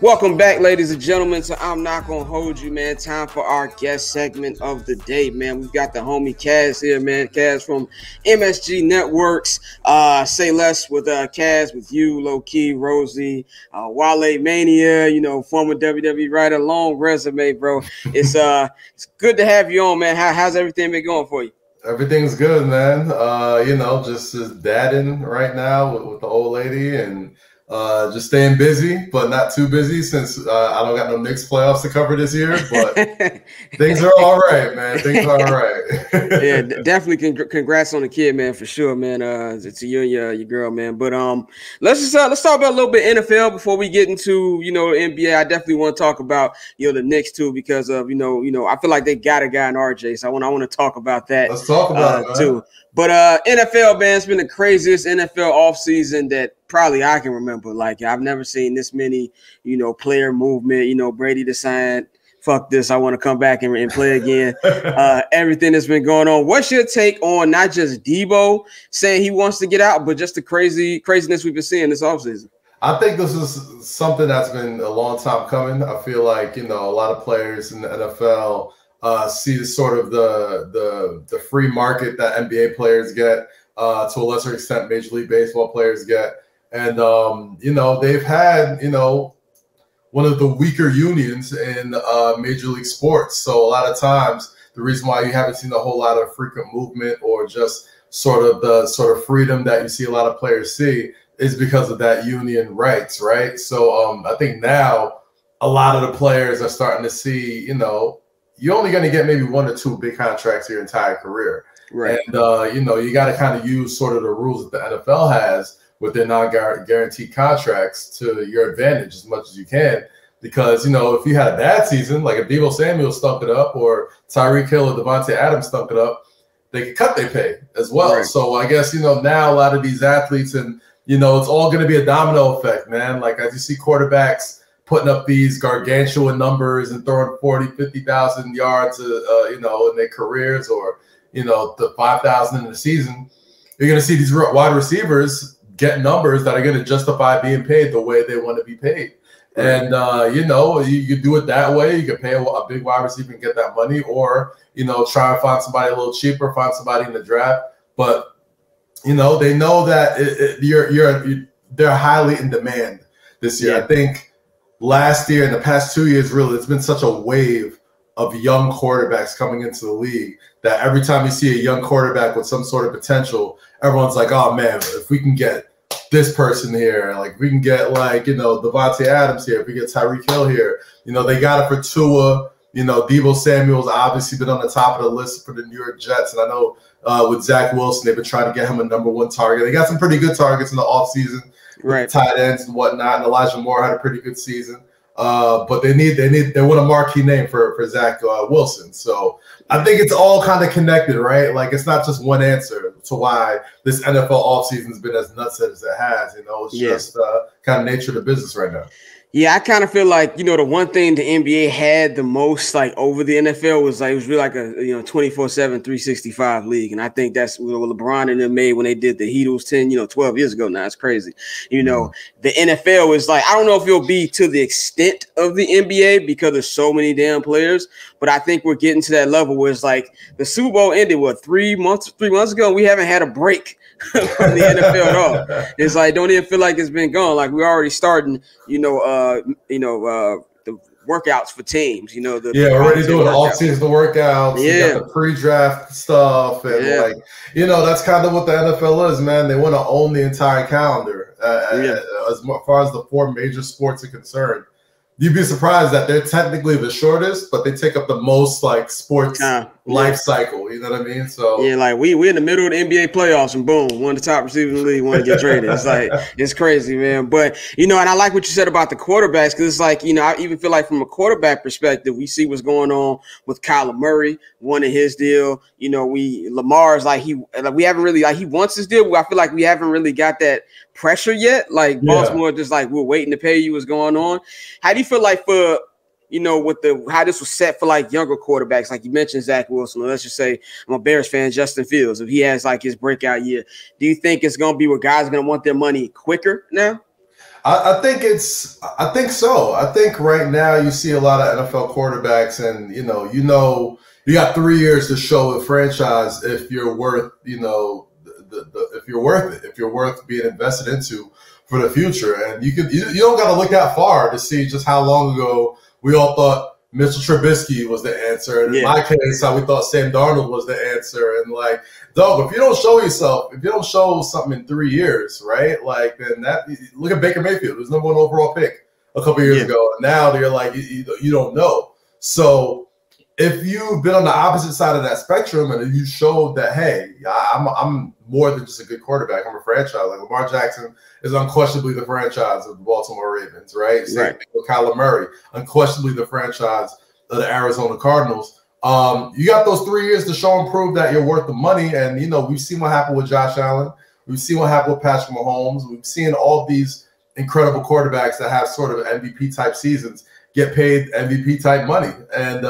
Welcome back, ladies and gentlemen, to I'm Not Gonna Hold You, man. Time for our guest segment of the day, man. We've got the homie Kaz here, man. Kaz from MSG Networks. Say Less with Kaz, with you, Low Key, Rosie, Wale Mania, you know, former WWE writer, long resume, bro. It's good to have you on, man. How's everything been going for you? Everything's good, man. You know, just dadding right now with the old lady and just staying busy, but not too busy since I don't got no Knicks playoffs to cover this year. But things are all right, man. Things are all right. Yeah, definitely. Congrats on the kid, man, for sure, man. To you and your girl, man. But let's talk about a little bit NFL before we get into the NBA. I definitely want to talk about the Knicks too, because of I feel like they got a guy in RJ, so I want to talk about that. Let's talk about it, too. But NFL, man, it's been the craziest NFL offseason that probably I can remember. Like, I've never seen this many, player movement. Brady decided, fuck this, I want to come back and play again. Everything that's been going on. What's your take on not just Debo saying he wants to get out, but just the craziness we've been seeing this offseason? I think this is something that's been a long time coming. I feel like, a lot of players in the NFL see the sort of the free market that NBA players get, to a lesser extent Major League Baseball players get. And, they've had, one of the weaker unions in Major League Sports. So a lot of times the reason why you haven't seen a whole lot of frequent movement or just sort of freedom that you see a lot of players see is because of that union rights, right? So I think now a lot of the players are starting to see, you're only going to get maybe 1 or 2 big contracts your entire career. Right. And, you got to kind of use sort of the rules that the NFL has with their non-guaranteed contracts to your advantage as much as you can. Because, if you had a bad season, like if Deebo Samuel stunk it up or Tyreek Hill or Devontae Adams stunk it up, they could cut their pay as well. Right. So I guess, now a lot of these athletes and, it's all going to be a domino effect, man. Like as you see quarterbacks putting up these gargantuan numbers and throwing 40, 50,000 yards, in their careers, or, the 5,000 in the season, you're going to see these wide receivers get numbers that are going to justify being paid the way they want to be paid. Right. And, you do it that way. You can pay a big wide receiver and get that money, or, try and find somebody a little cheaper, find somebody in the draft. But, they know that they're highly in demand this year. Yeah. I think last year and the past 2 years, really, it's been such a wave of young quarterbacks coming into the league that every time you see a young quarterback with some sort of potential, everyone's like, oh man, if we can get this person here, like we can get Devontae Adams here, if we get Tyreek Hill here, they got it for Tua. Deebo Samuel's obviously been on the top of the list for the New York Jets. And I know with Zach Wilson, they've been trying to get him a #1 target. They got some pretty good targets in the offseason, right? Tight ends and whatnot. And Elijah Moore had a pretty good season. But they want a marquee name for Zach Wilson. So I think it's all kind of connected, right? Like it's not just one answer to why this NFL offseason has been as nuts as it has. It's just kind of nature of the business right now. Yeah, I kind of feel like, the one thing the NBA had the most like over the NFL was like, it was really like a, 24/7, 365 league. And I think that's what LeBron and them made when they did the Heatles 12 years ago. Now it's crazy. The NFL is like, I don't know if it'll be to the extent of the NBA because there's so many damn players, but I think we're getting to that level where it's like the Super Bowl ended, 3 months ago, and we haven't had a break from the NFL at all. It's like, don't even feel like it's been gone. Like we're already starting, the workouts for teams, already doing the off-season workouts. Yeah. You got the pre-draft stuff. And that's kind of what the NFL is, man. They want to own the entire calendar as far as the 4 major sports are concerned. You'd be surprised that they're technically the shortest, but they take up the most like sports life cycle. You know what I mean? So yeah, like we're in the middle of the NBA playoffs and boom, one of the top receivers in the league want to get traded. It's like it's crazy, man. But and I like what you said about the quarterbacks, because it's like I even feel like from a quarterback perspective, we see what's going on with Kyler Murray, one in his deal. Lamar's like we haven't really he wants his deal. I feel like we haven't really got that pressure yet. Like Baltimore, just like we're waiting to pay you what's going on. How do you feel like for with how this was set for like younger quarterbacks, like you mentioned Zach Wilson, or let's just say I'm a Bears fan, Justin Fields, if he has like his breakout year, do you think it's gonna be where guys are gonna want their money quicker now? I think so. I think right now you see a lot of NFL quarterbacks, and you got 3 years to show a franchise if you're worth, if you're worth it, if you're worth being invested into for the future. And you don't got to look that far to see just how long ago we all thought Mitchell Trubisky was the answer. And in my case, how we thought Sam Darnold was the answer. And like, dog, if you don't show yourself, if you don't show something in 3 years, right? Like, then look at Baker Mayfield, who's #1 overall pick a couple years ago. And now they're like, you don't know. So if you've been on the opposite side of that spectrum and you showed that, hey, I'm more than just a good quarterback, I'm a franchise. Like Lamar Jackson is unquestionably the franchise of the Baltimore Ravens, right? Same thing with Kyler Murray, unquestionably the franchise of the Arizona Cardinals. You got those 3 years to show and prove that you're worth the money. And, we've seen what happened with Josh Allen. We've seen what happened with Patrick Mahomes. We've seen all these incredible quarterbacks that have sort of MVP-type seasons get paid MVP-type money. And,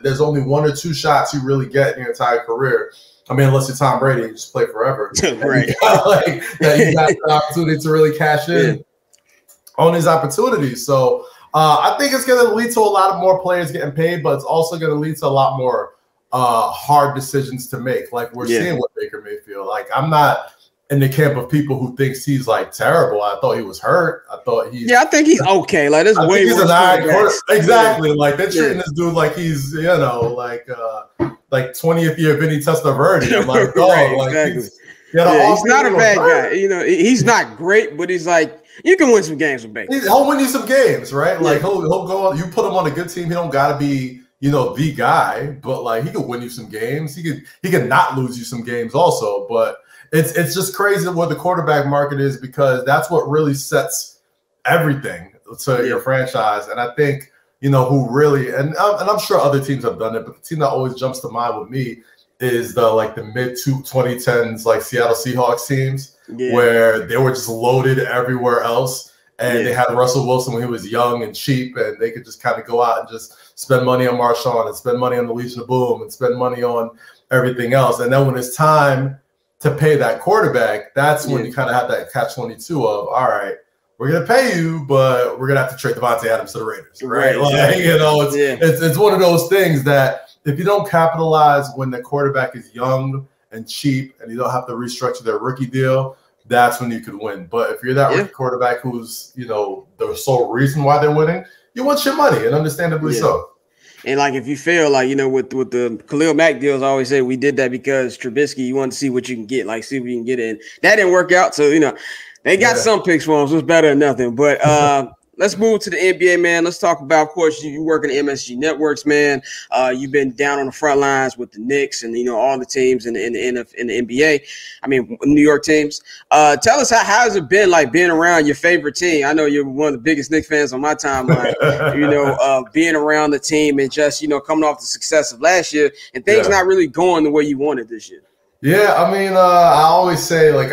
there's only 1 or 2 shots you really get in your entire career. I mean, unless you're Tom Brady, you just play forever. Right. You got the opportunity to really cash in on these opportunities. So I think it's going to lead to a lot of more players getting paid, but it's also going to lead to a lot more hard decisions to make, like we're seeing with Baker Mayfield. Like, I'm not in the camp of people who thinks he's like terrible. I thought he was hurt. I thought I think he's okay. Like, that's way worse. Exactly. Like, they're treating this dude like he's, like 20th year Vinny Testaverde. I'm like, he's not a bad guy. He's not great, but he's like, you can win some games with Baker. He'll win you some games, right? Like he'll go. You put him on a good team. He don't got to be, the guy, but like he could win you some games. He could not lose you some games also. But it's just crazy what the quarterback market is, because that's what really sets everything to your franchise. And I think, who really, and I'm sure other teams have done it, but the team that always jumps to mind with me is the mid 2010s, like Seattle Seahawks teams, where they were just loaded everywhere else. And they had Russell Wilson when he was young and cheap, and they could just kind of go out and just spend money on Marshawn and spend money on the Legion of Boom and spend money on everything else. And then when it's time to pay that quarterback, that's when you kind of have that catch-22 of, all right, we're going to pay you, but we're going to have to trade Devontae Adams to the Raiders, right? It's one of those things that if you don't capitalize when the quarterback is young and cheap and you don't have to restructure their rookie deal, that's when you could win. But if you're that rookie quarterback who's, the sole reason why they're winning, you want your money, and understandably so. And like, if you fail, like, with the Khalil Mack deals, I always say we did that because Trubisky, you want to see what you can get, like see what you can get in. That didn't work out. So, they got some picks for him, so it's better than nothing. But let's move to the NBA, man. Let's talk about, of course, you work in MSG Networks, man. You've been down on the front lines with the Knicks and, all the teams in the NBA. I mean, New York teams. Tell us, how has it been, like, being around your favorite team? I know you're one of the biggest Knicks fans on my timeline, being around the team and just, coming off the success of last year and things not really going the way you wanted this year. Yeah, I mean, I always say, like,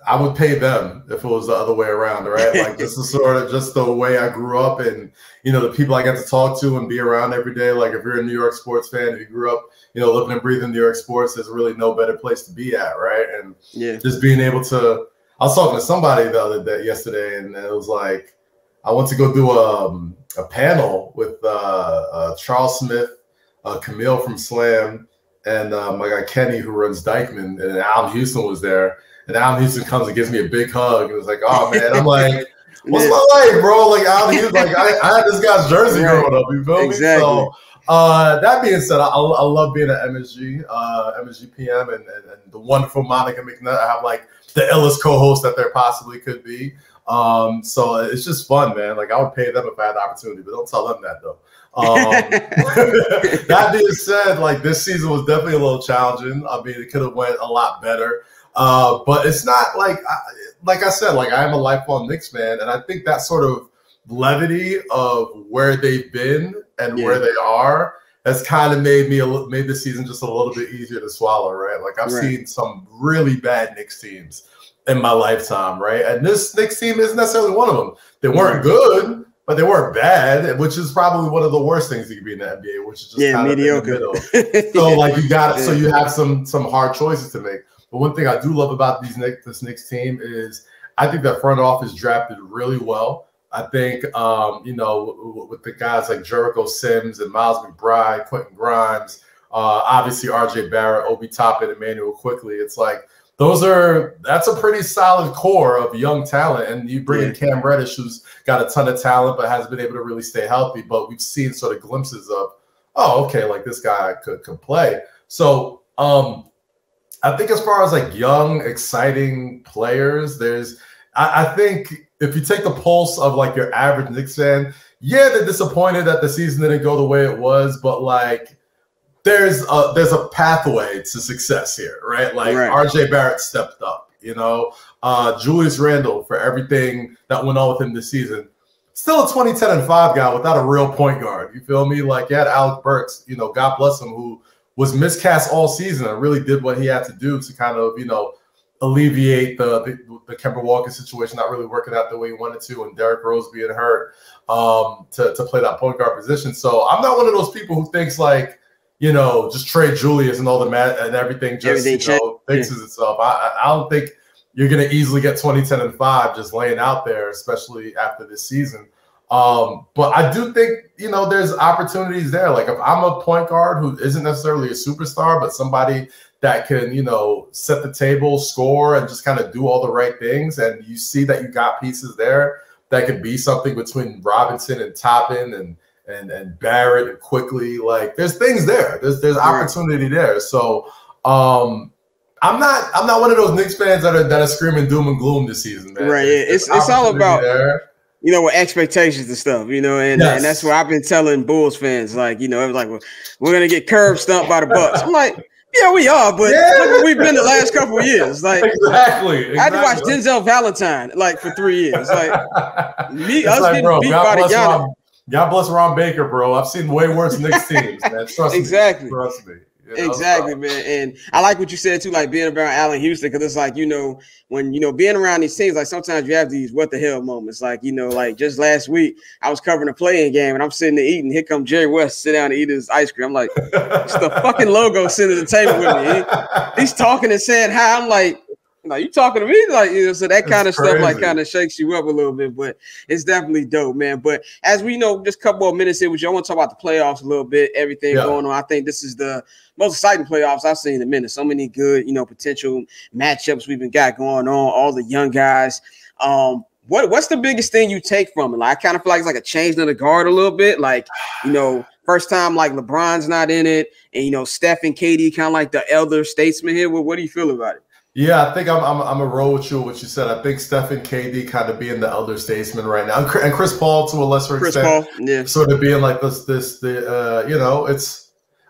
I would pay them if it was the other way around, right? Like, this is sort of just the way I grew up, and, the people I get to talk to and be around every day. Like, if you're a New York sports fan, if you grew up, living and breathing New York sports, there's really no better place to be at, right? And just being able to, I was talking to somebody yesterday, and it was like, I went to go do a panel with Charles Smith, Camille from Slam, and my guy Kenny, who runs Dykeman, and Allen Houston was there. And Allen Houston comes and gives me a big hug. And was like, oh, man. I'm like, what's my life, bro? Like, Allen Houston, like, I had this guy's jersey growing up. You feel me? So, that being said, I love being at MSG PM, and the wonderful Monica McNutt. I have, like, the illest co-host that there possibly could be. So it's just fun, man. Like, I would pay them if I had the opportunity, but don't tell them that, though. That being said, like, this season was definitely a little challenging. I mean, it could have went a lot better. But it's not like I said, like, I am a lifelong Knicks fan, and I think that sort of levity of where they've been and where they are has kind of made the season just a little bit easier to swallow, right? Like, I've seen some really bad Knicks teams in my lifetime, right? And this Knicks team isn't necessarily one of them. They weren't good, but they weren't bad, which is probably one of the worst things that could be in the NBA, which is just kind mediocre. of in the middle. So, like, so you have some hard choices to make. But one thing I do love about this Knicks team is I think that front office drafted really well. I think, you know, with the guys like Jericho Sims and Miles McBride, Quentin Grimes, obviously RJ Barrett, Obi Toppin, Emmanuel Quickly, it's like that's a pretty solid core of young talent. And you bring in Cam Reddish, who's got a ton of talent but hasn't been able to really stay healthy. But we've seen sort of glimpses of, oh, okay, like this guy could play. So I think as far as like young, exciting players, I think if you take the pulse of like your average Knicks fan, yeah, they're disappointed that the season didn't go the way it was, but like there's a pathway to success here, right? Like RJ Barrett stepped up, you know, Julius Randle for everything that went on with him this season. Still a 20-10-5 guy without a real point guard. You feel me? Like you had Alec Burks, you know, God bless him, who was miscast all season and really did what he had to do to kind of, you know, alleviate the Kemba Walker situation not really working out the way he wanted to, and Derrick Rose being hurt to play that point guard position. So I'm not one of those people who thinks like, you know, just trade Julius and all the and everything just fixes itself. I don't think you're going to easily get 20-10-5 just laying out there, especially after this season. But I do think, you know, there's opportunities there. Like if I'm a point guard who isn't necessarily a superstar, but somebody that can, you know, set the table, score, and just kind of do all the right things, and you see that you got pieces there that could be something between Robinson and Toppin and Barrett and Quickly. Like there's things there. There's opportunity there. So I'm not one of those Knicks fans that are screaming doom and gloom this season, man. Right. It's all about there. You know, with expectations and stuff, you know, and that's what I've been telling Bulls fans, like, you know, it was like, well, we're going to get curb stomped by the Bucks. I'm like, yeah, we are, but look where we've been the last couple of years. Like, exactly. I had to watch Denzel Valentine, like, for 3 years. Like, us getting beat by the Giannis. God bless Ron Baker, bro. I've seen way worse Knicks teams, man. Trust me. Trust me. You know, exactly, man. And I like what you said too, like being around Allen Houston, because it's like, you know, when, you know, being around these teams, like sometimes you have these what the hell moments. Like, you know, like just last week I was covering a playing game and I'm sitting there eating. Here comes Jerry West, sit down and eat his ice cream. I'm like, it's the fucking logo sitting at the table with me. He's talking and saying hi. I'm like, you talking to me? Like, you know, so that kind of stuff like kind of shakes you up a little bit, but it's definitely dope, man. But as we know, just a couple more minutes here with you, I want to talk about the playoffs a little bit, everything going on. I think this is the most exciting playoffs I've seen in a minute. So many good, you know, potential matchups we've got going on, all the young guys. What's the biggest thing you take from it? Like, I kind of feel like it's like a change of the guard a little bit. Like, you know, first time like LeBron's not in it, and you know, Steph and KD kind of like the elder statesman here. What do you feel about it? Yeah, I think I'm a roll with you. What you said, I think Steph and KD kind of being the elder statesman right now, and Chris Paul to a lesser extent, sort of being like you know, it's.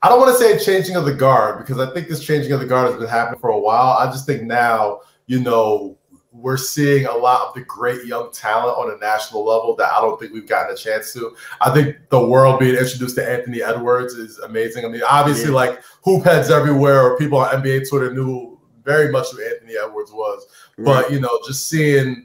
I don't want to say a changing of the guard because I think this changing of the guard has been happening for a while. I just think now, you know, we're seeing a lot of the great young talent on a national level that I don't think we've gotten a chance to. I think the world being introduced to Anthony Edwards is amazing. I mean, obviously, like hoop heads everywhere or people on NBA Twitter knew very much who Anthony Edwards was, but you know, just seeing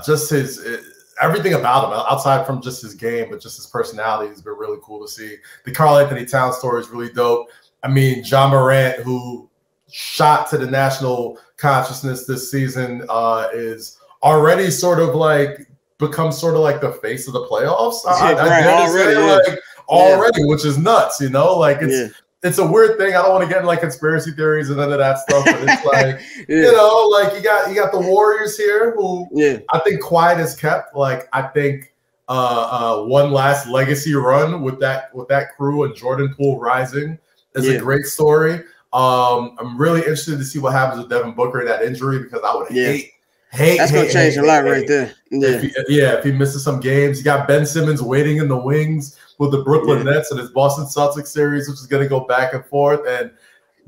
just his everything about him outside from just his game, but just his personality has been really cool to see. The Karl Anthony Towns story is really dope. I mean, John Morant, who shot to the national consciousness this season, is already sort of like become sort of like the face of the playoffs. Already, which is nuts, you know, like it's a weird thing. I don't want to get into like conspiracy theories and none of that stuff, but it's like, you know, like you got the Warriors here who I think quiet is kept. Like I think one last legacy run with that crew and Jordan Poole rising is a great story. I'm really interested to see what happens with Devin Booker and that injury because I would hate that's gonna change a lot right there. If he misses some games, you got Ben Simmons waiting in the wings with the Brooklyn Nets and his Boston Celtics series, which is going to go back and forth. And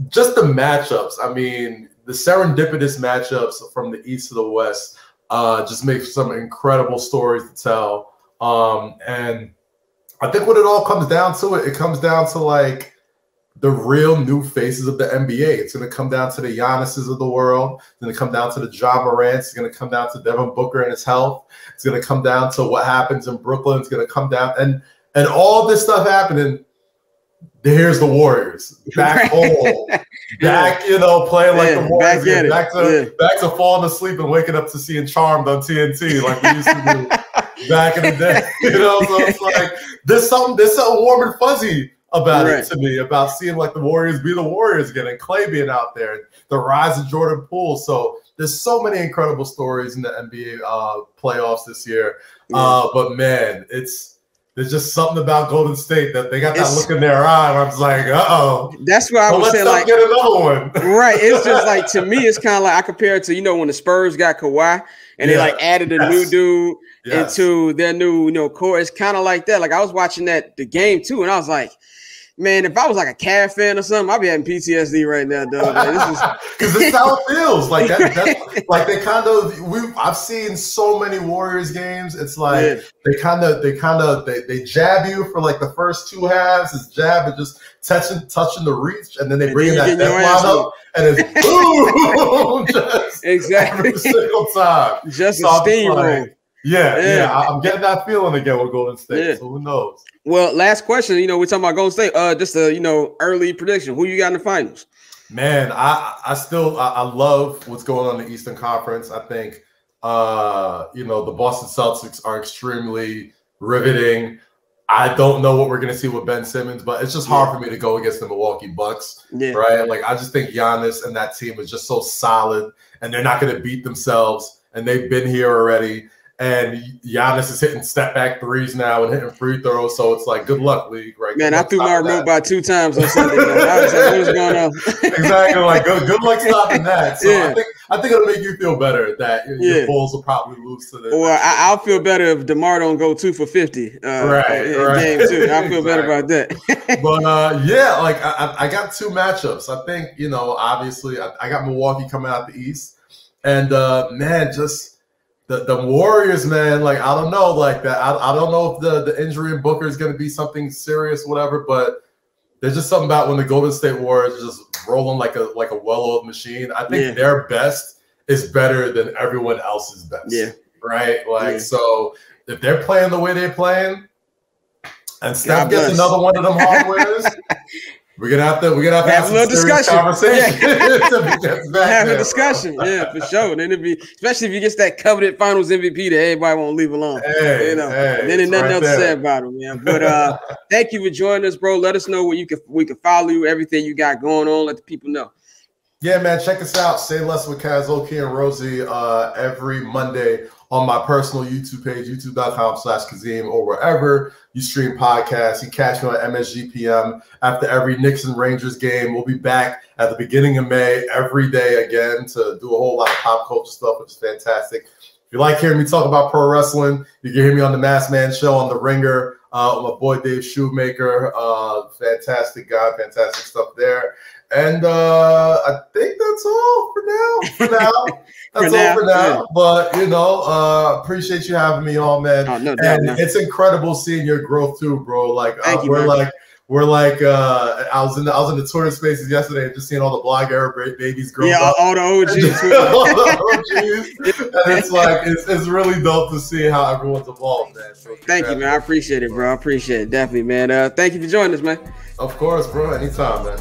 just the matchups, I mean, the serendipitous matchups from the East to the West just make some incredible stories to tell. And I think when it all comes down to it, it comes down to like the real new faces of the NBA. It's going to come down to the Giannis's of the world. It's going to come down to the John Morants. It's going to come down to Devin Booker and his health. It's going to come down to what happens in Brooklyn. It's going to come down and all this stuff happening here's the Warriors back home, back, you know, playing like the Warriors, back to falling asleep and waking up to seeing Charmed on TNT like we used to do back in the day. You know, so it's like there's something warm and fuzzy about it to me, about seeing like the Warriors be the Warriors again, and Clay being out there, and the rise of Jordan Poole. So there's so many incredible stories in the NBA playoffs this year. But man, there's just something about Golden State that they got that look in their eye. And I'm just like, That's why I was saying, like, get another one. Right. It's just like, to me, it's kind of like I compare it to, you know, when the Spurs got Kawhi and they like added a new dude into their new, you know, core. It's kind of like that. Like I was watching the game too, and I was like, man, if I was like a Cavs fan or something, I'd be having PTSD right now, dog. Because this is how it feels. Like that's like they kind of I've seen so many Warriors games. It's like they jab you for like the first two halves. It's jab and just touching the reach, and then they bring that line up, and it's boom, just exactly every single time. Just a steamroll. I'm getting that feeling again with Golden State. So who knows? Well, last question. You know, we're talking about Golden State. Just a early prediction. Who you got in the finals? Man, I love what's going on in the Eastern Conference. I think the Boston Celtics are extremely riveting. I don't know what we're gonna see with Ben Simmons, but it's just hard for me to go against the Milwaukee Bucks. Right? Like I just think Giannis and that team is just so solid, and they're not gonna beat themselves, and they've been here already. And Giannis is hitting step back threes now and hitting free throws. So it's like, good luck, league. Right? Man, I threw my remote by 2 times on Sunday. I was like, what's going on? Exactly. Like, good luck stopping that. So I think it'll make you feel better that your Bulls will probably lose to this. Well, I'll feel better if DeMar don't go 2 for 50 in game 2. I'll feel better about that. But I got 2 matchups. I think, obviously I got Milwaukee coming out the East. And man, just the Warriors, man, like, I don't know, like that. I don't know if the injury in Booker is going to be something serious, whatever, but there's just something about when the Golden State Warriors are just rolling like a well-oiled machine. I think their best is better than everyone else's best. Yeah. Right? Like, so if they're playing the way they're playing and Steph gets another one of them hard winners, we're gonna have to have a little discussion. Conversation. Have a discussion, for sure. And then it'd be, especially if you get that coveted Finals MVP that everybody won't leave alone. Then there's nothing else to say about him, man. But thank you for joining us, bro. Let us know where we can follow you, everything you got going on. Let the people know. Yeah, man, check us out. Say Less with Kaz, Oki, and Rosie every Monday on my personal YouTube page, youtube.com/Kazim, or wherever you stream podcasts. You catch me on MSGPM after every Knicks and Rangers game. We'll be back at the beginning of May every day again to do a whole lot of pop culture stuff, which is fantastic. If you like hearing me talk about pro wrestling, you can hear me on the Masked Man Show on The Ringer. My boy Dave Shoemaker, fantastic guy, fantastic stuff there. And I think that's all for now. That's all for now. But appreciate you having me on, man. Oh, no doubt, man. It's incredible seeing your growth too, bro. Like we're like I was in the Twitter spaces yesterday and just seeing all the blog era babies grow up. All the OGs. All the OGs. And it's like it's really dope to see how everyone's evolved, man. So thank you, man. I appreciate it, bro. I appreciate it. Definitely, man. Thank you for joining us, man. Of course, bro. Anytime, man.